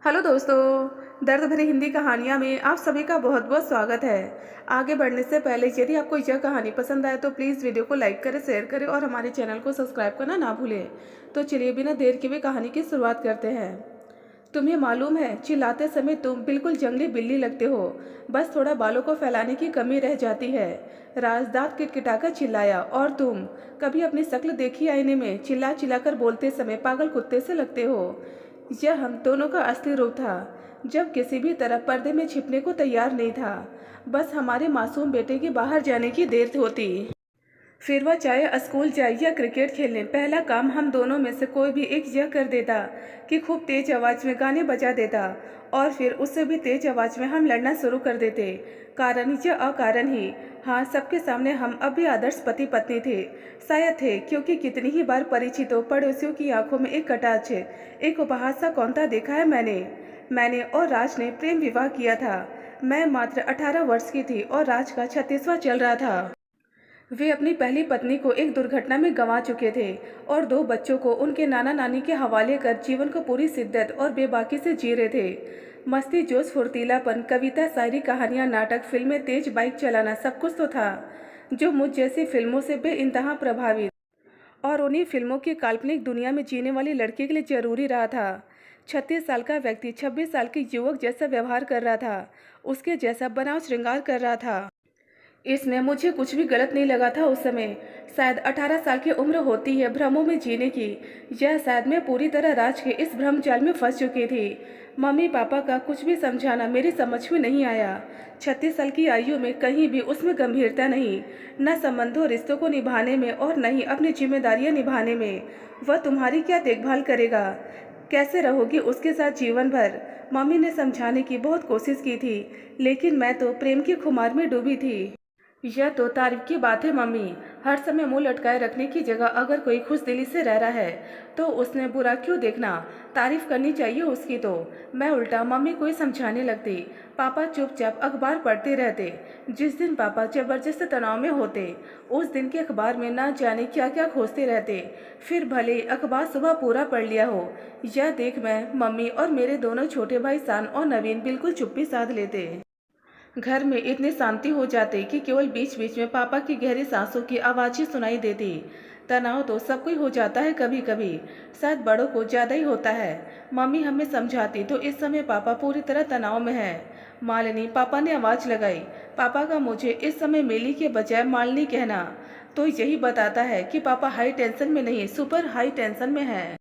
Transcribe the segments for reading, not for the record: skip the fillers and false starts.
Hello दोस्तों, दर्द भरी हिंदी कहानियाँ में आप सभी का बहुत-बहुत स्वागत है। आगे बढ़ने से पहले यदि आपको यह कहानी पसंद आए तो प्लीज़ वीडियो को लाइक करें, शेयर करें और हमारे चैनल को सब्सक्राइब करना ना भूलें। तो चलिए बिना देर किए कहानी की शुरुआत करते हैं। तुम्हें मालूम है, चिल्लाते समय तुम बिल्कुल जंगली बिल्ली लगते हो। बस थोड़ा बालों को फैलाने की कमी रह जाती है। राज दाँत किटकिटाकर चिल्लाया। और तुम कभी अपनी शक्ल देखी आईने में? चिल्ला चिल्लाकर बोलते समय पागल कुत्ते से लगते हो। यह हम दोनों का असली रूप था, जब किसी भी तरह पर्दे में छिपने को तैयार नहीं था। बस हमारे मासूम बेटे के बाहर जाने की देर होती, फिर वह चाहे स्कूल जाए या क्रिकेट खेलने, पहला काम हम दोनों में से कोई भी एक यह कर देता कि खूब तेज आवाज़ में गाने बजा देता, और फिर उससे भी तेज आवाज़ में हम लड़ना शुरू कर देते। कारण या अकारण ही, हाँ, सबके सामने हम अब भी आदर्श पति पत्नी थे। शायद थे, क्योंकि कितनी ही बार परिचितों पड़ोसियों की आंखों में एक कटाक्ष, एक उपहास सा कौंता देखा है मैंने और राज ने प्रेम विवाह किया था। मैं मात्र 18 वर्ष की थी और राज का 36वां चल रहा था। वे अपनी पहली पत्नी को एक दुर्घटना में गंवा चुके थे और दो बच्चों को उनके नाना नानी के हवाले कर जीवन को पूरी शिद्दत और बेबाकी से जी रहे थे। मस्ती, जोश, फुर्तीलापन, कविता, शायरी, कहानियां, नाटक, फिल्में, तेज बाइक चलाना, सब कुछ तो था जो मुझ जैसी फिल्मों से बेइंतहा प्रभावित और उन्हीं फिल्मों की काल्पनिक दुनिया में जीने वाली लड़की के लिए जरूरी रहा था। 36 साल का व्यक्ति 26 साल के युवक जैसा व्यवहार कर रहा था, उसके जैसा बनाव श्रृंगार कर रहा था। इसमें मुझे कुछ भी गलत नहीं लगा था उस समय। शायद 18 साल की उम्र होती है भ्रमों में जीने की, या शायद मैं पूरी तरह राज के इस भ्रम जाल में फंस चुकी थी। मम्मी पापा का कुछ भी समझाना मेरी समझ में नहीं आया। 36 साल की आयु में कहीं भी उसमें गंभीरता नहीं, न संबंधों रिश्तों को निभाने में और न ही अपनी जिम्मेदारियां निभाने में। वह तुम्हारी क्या देखभाल करेगा, कैसे रहोगी उसके साथ जीवन भर? मम्मी ने समझाने की बहुत कोशिश की थी, लेकिन मैं तो प्रेम की खुमार में डूबी थी। यह तो तारीफ की बात है मम्मी। हर समय मुंह लटकाए रखने की जगह अगर कोई खुश दिली से रह रहा है तो उसने बुरा क्यों देखना? तारीफ करनी चाहिए उसकी। तो मैं उल्टा मम्मी को ही समझाने लगती। पापा चुपचाप अखबार पढ़ते रहते। जिस दिन पापा जबरदस्त तनाव में होते, उस दिन के अखबार में ना जाने क्या क्या खोजते रहते। फिर भले अखबार सुबह पूरा पढ़ लिया हो, यह देख मैं, मम्मी और मेरे दोनों छोटे भाई सान और नवीन बिल्कुल चुप्पी साध लेते। घर में इतनी शांति हो जाती कि केवल बीच बीच में पापा की गहरी सांसों की आवाज़ ही सुनाई देती। तनाव तो सबको ही हो जाता है कभी कभी, शायद बड़ों को ज़्यादा ही होता है। मम्मी हमें समझाती तो इस समय पापा पूरी तरह तनाव में है। मालिनी, पापा ने आवाज़ लगाई। पापा का मुझे इस समय मेली के बजाय मालिनी कहना तो यही बताता है कि पापा हाई टेंशन में नहीं, सुपर हाई टेंशन में है।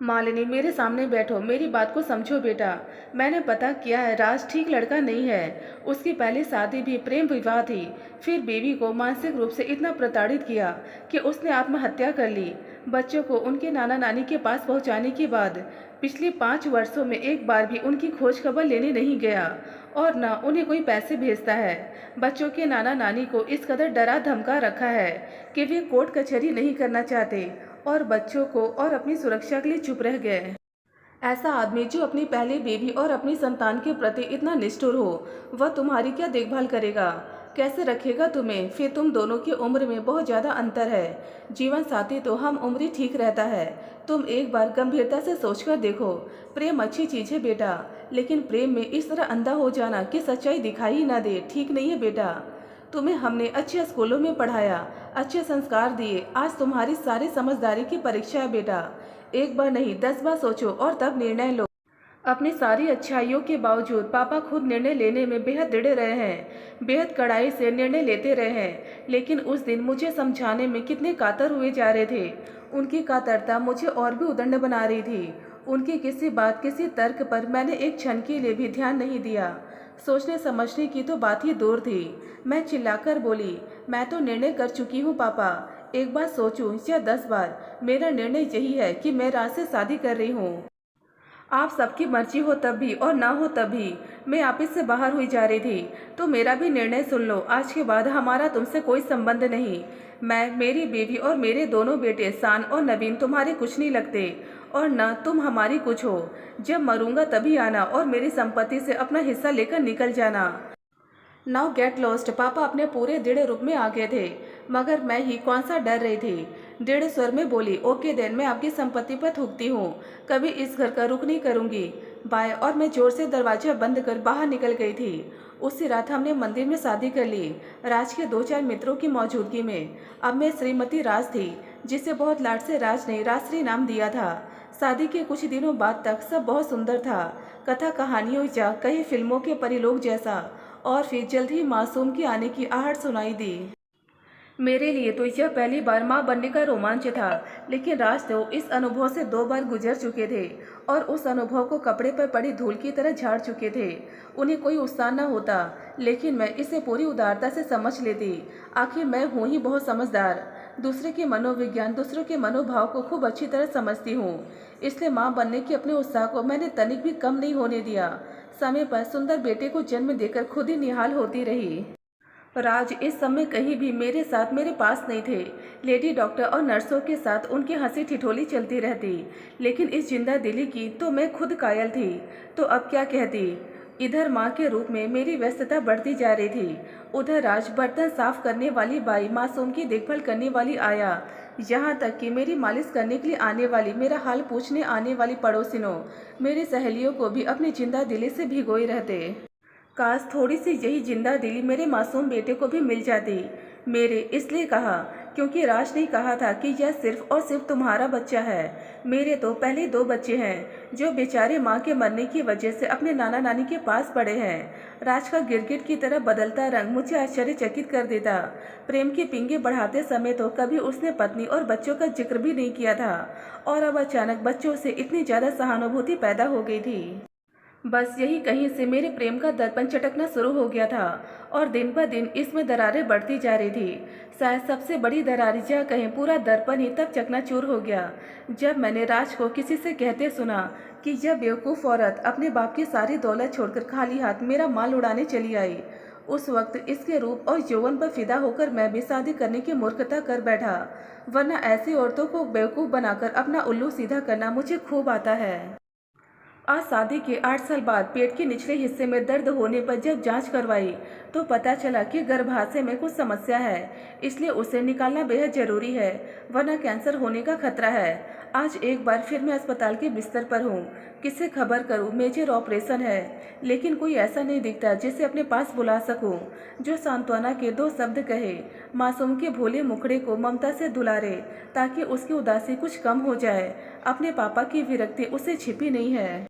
मालिनी, मेरे सामने बैठो, मेरी बात को समझो बेटा। मैंने पता किया है, राज ठीक लड़का नहीं है। उसकी पहली शादी भी प्रेम विवाह थी, फिर बीवी को मानसिक रूप से इतना प्रताड़ित किया कि उसने आत्महत्या कर ली। बच्चों को उनके नाना नानी के पास पहुंचाने के बाद पिछले 5 वर्षों में एक बार भी उनकी खोज खबर लेने नहीं गया और न उन्हें कोई पैसे भेजता है। बच्चों के नाना नानी को इस कदर डरा धमका रखा है कि वे कोर्ट कचहरी नहीं करना चाहते और बच्चों को और अपनी सुरक्षा के लिए चुप रह गए। ऐसा आदमी जो अपनी पहली बीवी और अपनी संतान के प्रति इतना निष्ठुर हो, वह तुम्हारी क्या देखभाल करेगा, कैसे रखेगा तुम्हें? फिर तुम दोनों की उम्र में बहुत ज़्यादा अंतर है। जीवन साथी तो हम उम्र ही ठीक रहता है। तुम एक बार गंभीरता से सोचकर देखो। प्रेम अच्छी चीज़ है बेटा, लेकिन प्रेम में इस तरह अंधा हो जाना कि सच्चाई दिखाई ही ना दे, ठीक नहीं है बेटा। तुम्हें हमने अच्छे स्कूलों में पढ़ाया, अच्छे संस्कार दिए, आज तुम्हारी सारी समझदारी की परीक्षा है बेटा। एक बार नहीं 10 बार सोचो और तब निर्णय लो। अपनी सारी अच्छाइयों के बावजूद पापा खुद निर्णय लेने में बेहद दृढ़ रहे हैं, बेहद कड़ाई से निर्णय लेते रहे हैं। लेकिन उस दिन मुझे समझाने में कितने कातर हुए जा रहे थे। उनकी कातरता मुझे और भी उद्दंड बना रही थी। उनकी किसी बात, किसी तर्क पर मैंने एक क्षण के लिए भी ध्यान नहीं दिया। सोचने समझने की तो बात ही दूर थी। मैं चिल्लाकर बोली, मैं तो निर्णय कर चुकी हूँ पापा। एक बार सोचूं या 10 बार, मेरा निर्णय यही है कि मैं राज से शादी कर रही हूँ। आप सबकी मर्जी हो तब भी और ना हो तब भी। मैं ऑफिस से बाहर हुई जा रही थी तो मेरा भी निर्णय सुन लो। आज के बाद हमारा तुमसे कोई संबंध नहीं। मैं, मेरी बीवी और मेरे दोनों बेटे सान और नवीन तुम्हारे कुछ नहीं लगते और न तुम हमारी कुछ हो। जब मरूंगा तभी आना और मेरी संपत्ति से अपना हिस्सा लेकर निकल जाना। Now get lost. पापा अपने पूरे दृढ़ रूप में आ गए थे, मगर मैं ही कौन सा डर रही थी। दृढ़ स्वर में बोली, ओके देन, मैं आपकी संपत्ति पर थूकती हूँ, कभी इस घर का रुख नहीं करूँगी। बाय और मैं जोर से दरवाजा बंद कर बाहर निकल गई थी। उसी रात हमने मंदिर में शादी कर ली, राज के 2-4 मित्रों की मौजूदगी में। अब मैं श्रीमती राज थी, जिसे बहुत लाड से राज ने राजश्री नाम दिया था। शादी के कुछ दिनों बाद तक सब बहुत सुंदर था, कथा कहानियों या कई फिल्मों के परिलोक जैसा। और फिर जल्द ही मासूम की आने की आहट सुनाई दी। मेरे लिए तो यह पहली बार माँ बनने का रोमांच था, लेकिन राज तो इस अनुभव से 2 बार गुजर चुके थे और उस अनुभव को कपड़े पर पड़ी धूल की तरह झाड़ चुके थे। उन्हें कोई उत्साह न होता, लेकिन मैं इसे पूरी उदारता से समझ लेती। आखिर मैं हूँ ही बहुत समझदार, दूसरे के मनोविज्ञान, दूसरों के मनोभाव को खूब अच्छी तरह समझती हूँ। इसलिए माँ बनने के अपने उत्साह को मैंने तनिक भी कम नहीं होने दिया। समय पर सुंदर बेटे को जन्म देकर खुद ही निहाल होती रही। राज इस समय कहीं भी मेरे साथ मेरे पास नहीं थे। लेडी डॉक्टर और नर्सों के साथ उनकी हंसी ठिठोली चलती रहती, लेकिन इस जिंदा दिली की तो मैं खुद कायल थी। तो अब क्या कहती। इधर माँ के रूप में मेरी व्यस्तता बढ़ती जा रही थी, उधर राज बर्तन साफ करने वाली बाई, मासूम की देखभाल करने वाली आया, यहाँ तक कि मेरी मालिश करने के लिए आने वाली, मेरा हाल पूछने आने वाली पड़ोसिनों, मेरी सहेलियों को भी अपनी जिंदा दिली से भिगोए रहते। काश थोड़ी सी यही जिंदा दिली मेरे मासूम बेटे को भी मिल जाती। मेरे इसलिए कहा क्योंकि राज ने कहा था कि यह सिर्फ और सिर्फ तुम्हारा बच्चा है। मेरे तो पहले 2 बच्चे हैं जो बेचारे माँ के मरने की वजह से अपने नाना नानी के पास पड़े हैं। राज का गिरगिट की तरह बदलता रंग मुझे आश्चर्यचकित कर देता। प्रेम के पिंगे बढ़ाते समय तो कभी उसने पत्नी और बच्चों का जिक्र भी नहीं किया था, और अब अचानक बच्चों से इतनी ज़्यादा सहानुभूति पैदा हो गई थी। बस यही कहीं से मेरे प्रेम का दर्पण चटकना शुरू हो गया था, और दिन पर दिन इसमें दरारें बढ़ती जा रही थी। शायद सबसे बड़ी दरार या कहें पूरा दर्पण ही तब चकनाचूर हो गया जब मैंने राज को किसी से कहते सुना कि यह बेवकूफ़ औरत अपने बाप की सारी दौलत छोड़कर खाली हाथ मेरा माल उड़ाने चली आई। उस वक्त इसके रूप और यौवन पर फिदा होकर मैं भी शादी करने की मूर्खता कर बैठा, वरना ऐसी औरतों को बेवकूफ़ बनाकर अपना उल्लू सीधा करना मुझे खूब आता है। आज शादी के 8 साल बाद पेट के निचले हिस्से में दर्द होने पर जब जांच करवाई तो पता चला कि गर्भाशय में कुछ समस्या है, इसलिए उसे निकालना बेहद जरूरी है, वरना कैंसर होने का खतरा है। आज एक बार फिर मैं अस्पताल के बिस्तर पर हूँ। किससे खबर करूँ, मेजर ऑपरेशन है, लेकिन कोई ऐसा नहीं दिखता जिसे अपने पास बुला सकूँ, जो सांत्वना के 2 शब्द कहे, मासूम के भोले मुखड़े को ममता से दुलारे, ताकि उसकी उदासी कुछ कम हो जाए। अपने पापा की विरक्ति उसे छिपी नहीं है।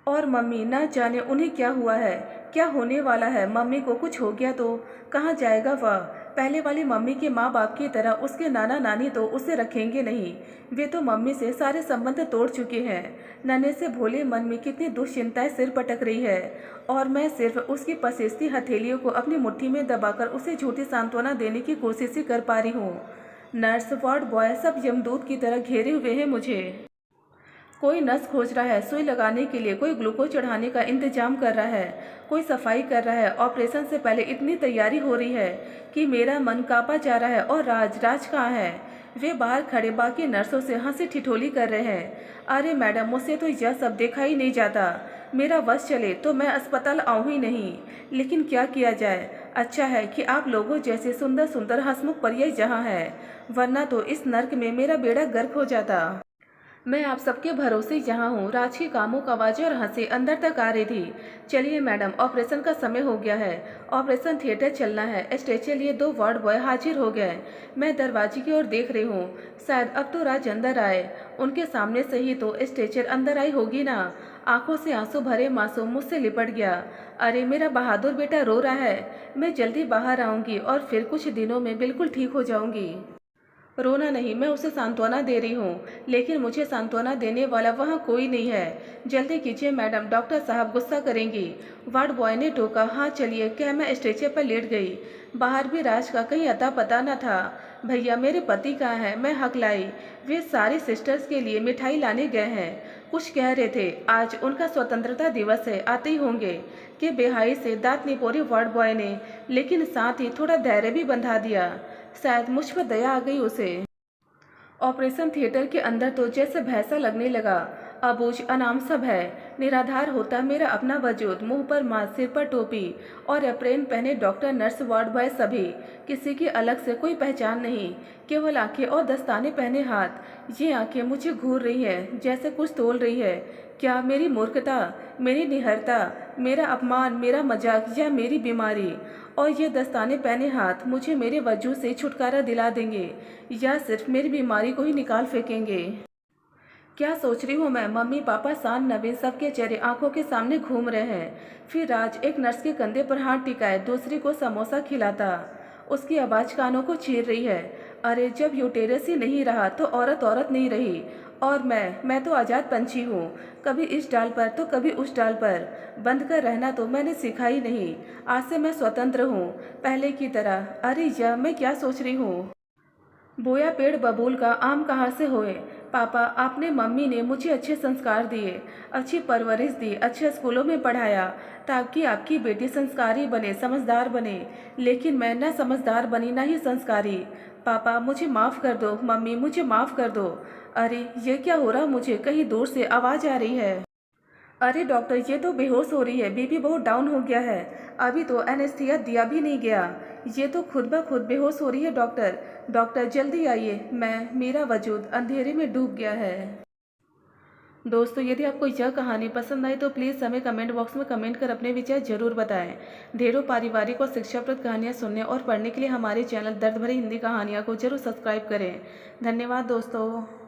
और मम्मी, ना जाने उन्हें क्या हुआ है, क्या होने वाला है। मम्मी को कुछ हो गया तो कहाँ जाएगा वह। पहले वाली मम्मी के माँ बाप की तरह उसके नाना नानी तो उसे रखेंगे नहीं, वे तो मम्मी से सारे संबंध तोड़ चुके हैं। नन्हे से भोले मन में कितनी दुश्चिंताएं सिर पटक रही है, और मैं सिर्फ उसकी पसेस्ती हथेलियों को अपनी मुट्ठी में दबाकर उसे झूठी सांत्वना देने की कोशिश ही कर पा रही हूँ। नर्स, वार्ड बॉय सब यमदूत की तरह घेरे हुए हैं मुझे। कोई नस खोज रहा है सुई लगाने के लिए, कोई ग्लूकोज चढ़ाने का इंतजाम कर रहा है, कोई सफाई कर रहा है। ऑपरेशन से पहले इतनी तैयारी हो रही है कि मेरा मन कांपा जा रहा है। और राज कहाँ है। वे बाहर खड़े बाकी नर्सों से हंसी ठिठोली कर रहे हैं। अरे मैडम, मुझसे तो यह सब देखा ही नहीं जाता। मेरा वश चले तो मैं अस्पताल आऊँ ही नहीं, लेकिन क्या किया जाए। अच्छा है कि आप लोगों जैसे सुंदर सुंदर हंसमुख परियां जहाँ है, वरना तो इस नर्क में मेरा बेड़ा गर्क हो जाता। मैं आप सबके भरोसे यहाँ हूँ। राज की कामों का आवाज़ें और हंसी अंदर तक आ रही थी। चलिए मैडम, ऑपरेशन का समय हो गया है, ऑपरेशन थिएटर चलना है। स्ट्रेचर लिए 2 वार्ड बॉय हाजिर हो गए। मैं दरवाजे की ओर देख रही हूँ, शायद अब तो राज अंदर आए। उनके सामने से ही तो स्ट्रेचर अंदर आई होगी ना। आंखों से आंसू भरे मासूम मुझसे लिपट गया। अरे मेरा बहादुर बेटा रो रहा है। मैं जल्दी बाहर आऊँगी और फिर कुछ दिनों में बिल्कुल ठीक हो जाऊँगी। रोना नहीं, मैं उसे सांत्वना दे रही हूँ, लेकिन मुझे सांत्वना देने वाला वहाँ कोई नहीं है। जल्दी कीजिए मैडम, डॉक्टर साहब गुस्सा करेंगी। वार्ड बॉय ने टोका। हाँ चलिए, क्या मैं स्ट्रेचर पर लेट गई। बाहर भी राज का कहीं अता पता न था। भैया, मेरे पति कहाँ हैं। मैं हकलाई। वे सारी सिस्टर्स के लिए मिठाई लाने गए हैं। कुछ कह रहे थे आज उनका स्वतंत्रता दिवस है, आते ही होंगे। कि बेहाई से दांत निपोरी वार्ड बॉय ने, लेकिन साथ ही थोड़ा धैर्य भी बंधा दिया। शायद मुझ पर दया आ गई उसे। ऑपरेशन थिएटर के अंदर तो जैसे भैंसा लगने लगा। अबूझ अनाम सब है, निराधार होता मेरा अपना वजूद। मुंह पर मास्क, सिर पर टोपी और अप्रेन पहने डॉक्टर, नर्स, वार्ड बॉय सभी। किसी की अलग से कोई पहचान नहीं, केवल आंखें और दस्ताने पहने हाथ। ये आंखें मुझे घूर रही है, जैसे कुछ तोल रही है। क्या मेरी मूर्खता, मेरी निहरता, मेरा अपमान, मेरा मजाक या मेरी बीमारी और ये दस्ताने पहने हाथ मुझे मेरे वजूद से छुटकारा दिला देंगे या सिर्फ मेरी बीमारी को ही निकाल फेंकेंगे? क्या सोच रही हूँ मैं? मम्मी पापा सान नवीन सबके चेहरे आंखों के सामने घूम रहे हैं। फिर राज एक नर्स के कंधे पर हाथ टिकाए दूसरी को समोसा खिलाता। उसकी आवाज़ कानों को चीर रही है। अरे जब यूटेरस ही नहीं रहा तो औरत औरत नहीं रही। और मैं तो आज़ाद पंछी हूँ, कभी इस डाल पर तो कभी उस डाल पर। बंद कर रहना तो मैंने सीखा ही नहीं। आज से मैं स्वतंत्र हूँ, पहले की तरह। अरे यह मैं क्या सोच रही हूँ? बोया पेड़ बबूल का आम कहाँ से होए? पापा, आपने मम्मी ने मुझे अच्छे संस्कार दिए, अच्छी परवरिश दी, अच्छे स्कूलों में पढ़ाया ताकि आपकी बेटी संस्कारी बने, समझदार बने। लेकिन मैं न समझदार बनी न ही संस्कारी। पापा मुझे माफ़ कर दो, मम्मी मुझे माफ़ कर दो। अरे ये क्या हो रहा? मुझे कहीं दूर से आवाज़ आ रही है। अरे डॉक्टर, ये तो बेहोश हो रही है, बीपी बहुत डाउन हो गया है। अभी तो एनेस्थीसिया दिया भी नहीं गया, ये तो खुद ब खुद बेहोश हो रही है। डॉक्टर डॉक्टर जल्दी आइए, मेरा वजूद अंधेरे में डूब गया है। दोस्तों, यदि आपको यह कहानी पसंद आई तो प्लीज़ हमें कमेंट बॉक्स में कमेंट कर अपने विचार जरूर बताएं। ढेरों पारिवारिक और शिक्षाप्रद कहानियाँ सुनने और पढ़ने के लिए हमारे चैनल दर्द भरी हिंदी कहानियाँ को जरूर सब्सक्राइब करें। धन्यवाद दोस्तों।